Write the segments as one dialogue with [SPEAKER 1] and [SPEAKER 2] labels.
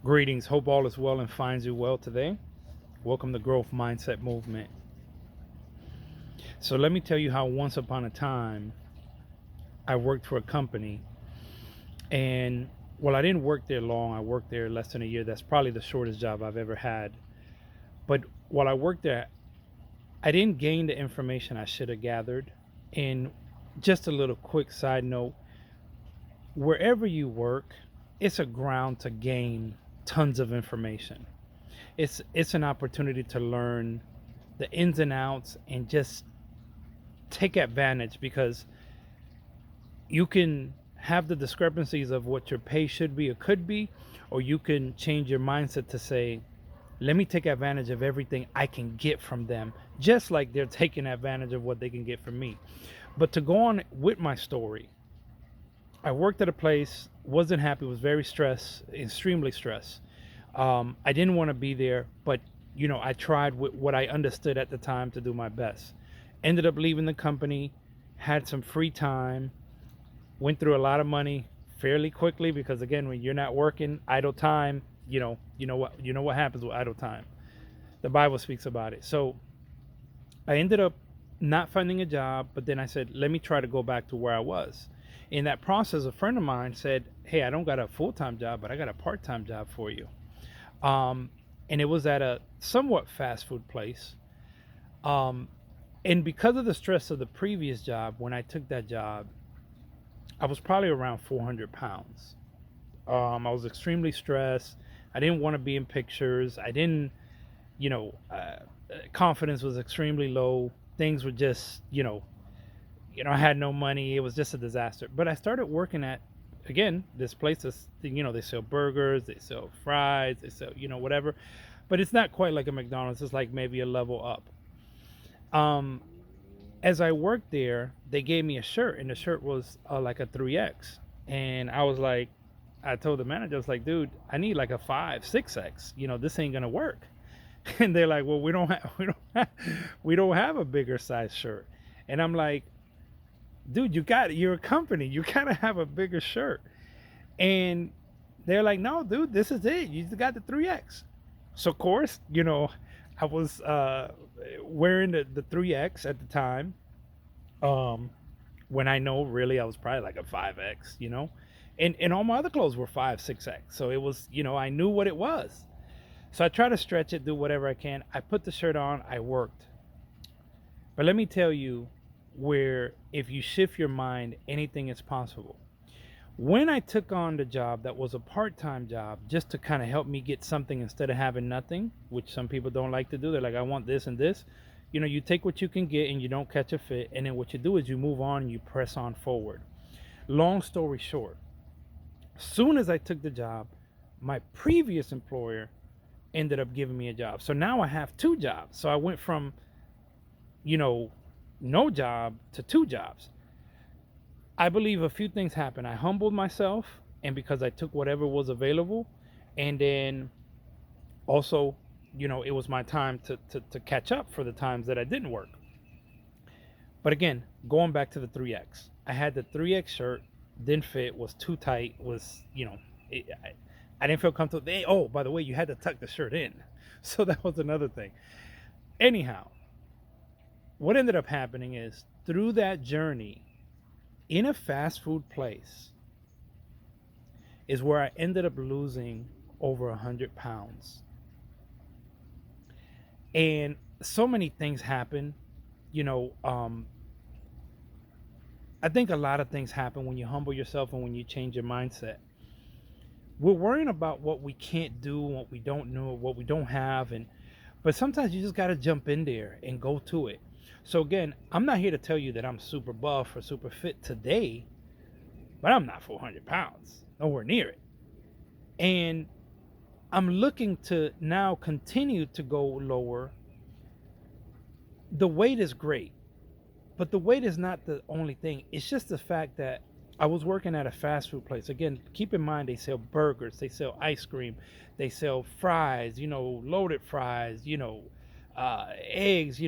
[SPEAKER 1] Greetings. Hope all is well and finds you well today. Welcome to Growth Mindset Movement. So, let me tell you how once upon a time I worked for a company. And well, I didn't work there long. I worked there less than a year. That's probably the shortest job I've ever had. But while I worked there, I didn't gain the information I should have gathered. And just a little quick side note, wherever you work, it's a ground to gain tons of information. It's an opportunity to learn the ins and outs and just take advantage, because you can have the discrepancies of what your pay should be or could be, or you can change your mindset to say, let me take advantage of everything I can get from them, just like they're taking advantage of what they can get from me. But to go on with my story, I worked at a place, wasn't happy, was very stressed, extremely stressed. I didn't want to be there, but I tried with what I understood at the time to do my best. Ended up leaving the company, had some free time, went through a lot of money fairly quickly, because again, when you're not working, idle time, you know what happens with idle time. The Bible speaks about it. So I ended up not finding a job, but then I said, let me try to go back to where I was. In that process, a friend of mine said, hey, I don't got a full-time job, but I got a part-time job for you. Um, and it was at a somewhat fast food place. Um, and because of the stress of the previous job, when I took that job, I was probably around 400 pounds. I was extremely stressed. I didn't want to be in pictures. I didn't, you know, confidence was extremely low. Things were just, I had no money. It was just a disaster. But I started working at, again, this place is, they sell burgers, they sell fries, they sell, whatever. But it's not quite like a McDonald's. It's like maybe a level up. Um, as I worked there, they gave me a shirt, and the shirt was like a 3X. And I was like, I told the manager, I was like, dude, I need like a 5, 6X. This ain't gonna work. And they're like, well, we don't have a bigger size shirt. And I'm like, dude, you're a company, you gotta have a bigger shirt. And they're like, no, dude, this is it. You just got the 3X. So of course, I was wearing the 3X at the time. Um, when I know really I was probably like a 5X, and all my other clothes were 5, 6X. So it was, I knew what it was. So I try to stretch it, do whatever I can. I put the shirt on, I worked. But let me tell you, where if you shift your mind, anything is possible. When I took on the job that was a part-time job, just to kind of help me get something instead of having nothing, which some people don't like to do. They're like, I want this and this. You take what you can get and you don't catch a fit. And then what you do is you move on and you press on forward. Long story short, soon as I took the job, my previous employer ended up giving me a job. So now I have two jobs. So I went from, you know, no job to two jobs. I believe a few things happened. I humbled myself, and because I took whatever was available, and then also, it was my time to catch up for the times that I didn't work. But again, going back to the 3X, I had the 3X shirt, didn't fit, was too tight, I didn't feel comfortable. Oh, by the way, you had to tuck the shirt in. So that was another thing. Anyhow, what ended up happening is through that journey in a fast food place is where I ended up losing over 100 pounds. And so many things happen. I think a lot of things happen when you humble yourself and when you change your mindset. We're worrying about what we can't do, what we don't know, what we don't have, but sometimes you just got to jump in there and go to it. So again, I'm not here to tell you that I'm super buff or super fit today, but I'm not 400 pounds, nowhere near it. And I'm looking to now continue to go lower. The weight is great, but the weight is not the only thing. It's just the fact that I was working at a fast food place. Again, keep in mind they sell burgers, they sell ice cream, they sell fries, loaded fries, eggs,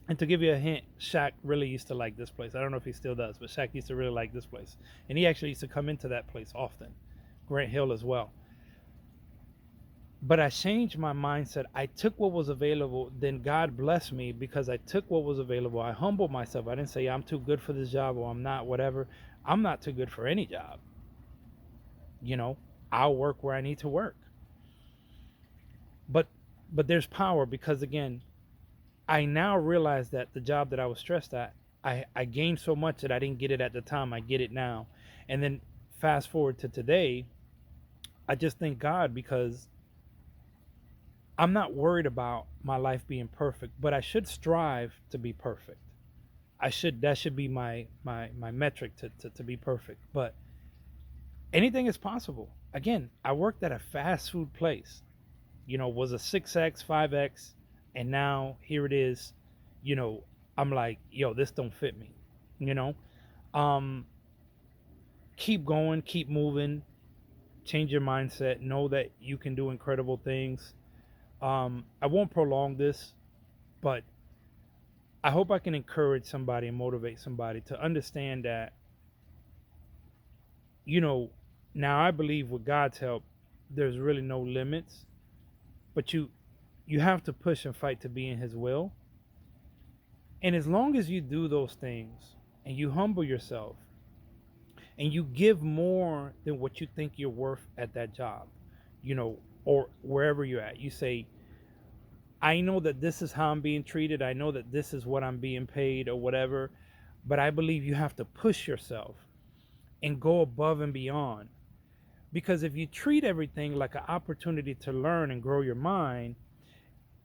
[SPEAKER 1] and to give you a hint, Shaq really used to like this place. I don't know if he still does, but Shaq used to really like this place. And he actually used to come into that place often. Grant Hill as well. But I changed my mindset. I took what was available. Then God blessed me because I took what was available. I humbled myself. I didn't say I'm too good for this job or I'm not, whatever. I'm not too good for any job. You know, I'll work where I need to work. But there's power because again, I now realize that the job that I was stressed at, I gained so much that I didn't get it at the time. I get it now. And then fast forward to today, I just thank God because I'm not worried about my life being perfect, but I should strive to be perfect. That should be my metric to be perfect. But anything is possible. Again, I worked at a fast food place, was a 6X, 5X, and now here it is, you know, I'm like, yo, this don't fit me, you know. Um keep going, keep moving, change your mindset, know that you can do incredible things. I won't prolong this, but I hope I can encourage somebody and motivate somebody to understand that, you know, now I believe with God's help, there's really no limits, but you have to push and fight to be in his will. And as long as you do those things and you humble yourself and you give more than what you think you're worth at that job, or wherever you're at, you say, I know that this is how I'm being treated. I know that this is what I'm being paid or whatever. But I believe you have to push yourself and go above and beyond. Because if you treat everything like an opportunity to learn and grow your mind,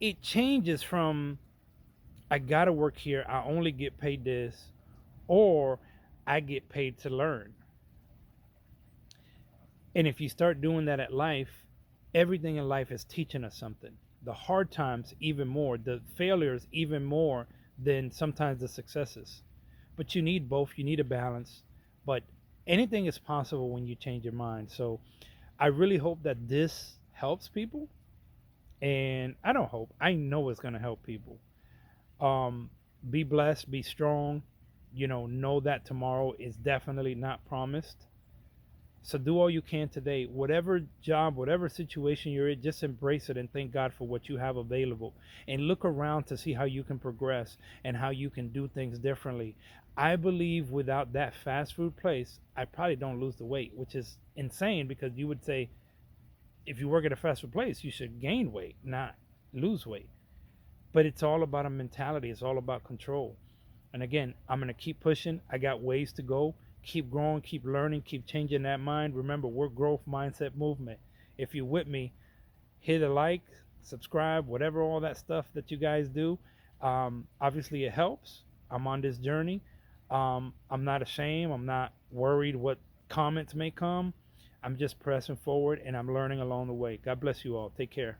[SPEAKER 1] it changes from, I got to work here, I only get paid this, or I get paid to learn. And if you start doing that at life, everything in life is teaching us something. The hard times, even more, the failures, even more than sometimes the successes. But you need both, you need a balance. But anything is possible when you change your mind. So I really hope that this helps people. And I don't hope, I know it's going to help people. Um, be blessed, be strong. Know that tomorrow is definitely not promised. So do all you can today. Whatever job, whatever situation you're in, just embrace it and thank God for what you have available. And look around to see how you can progress and how you can do things differently. I believe without that fast food place, I probably don't lose the weight, which is insane because you would say if you work at a fast food place, you should gain weight, not lose weight. But it's all about a mentality, it's all about control. And again, I'm going to keep pushing. I got ways to go. Keep growing, keep learning, keep changing that mind. Remember, we're growth mindset movement. If you're with me, hit a like, subscribe, whatever, all that stuff that you guys do. Obviously, it helps. I'm on this journey. I'm not ashamed. I'm not worried what comments may come. I'm just pressing forward and I'm learning along the way. God bless you all. Take care.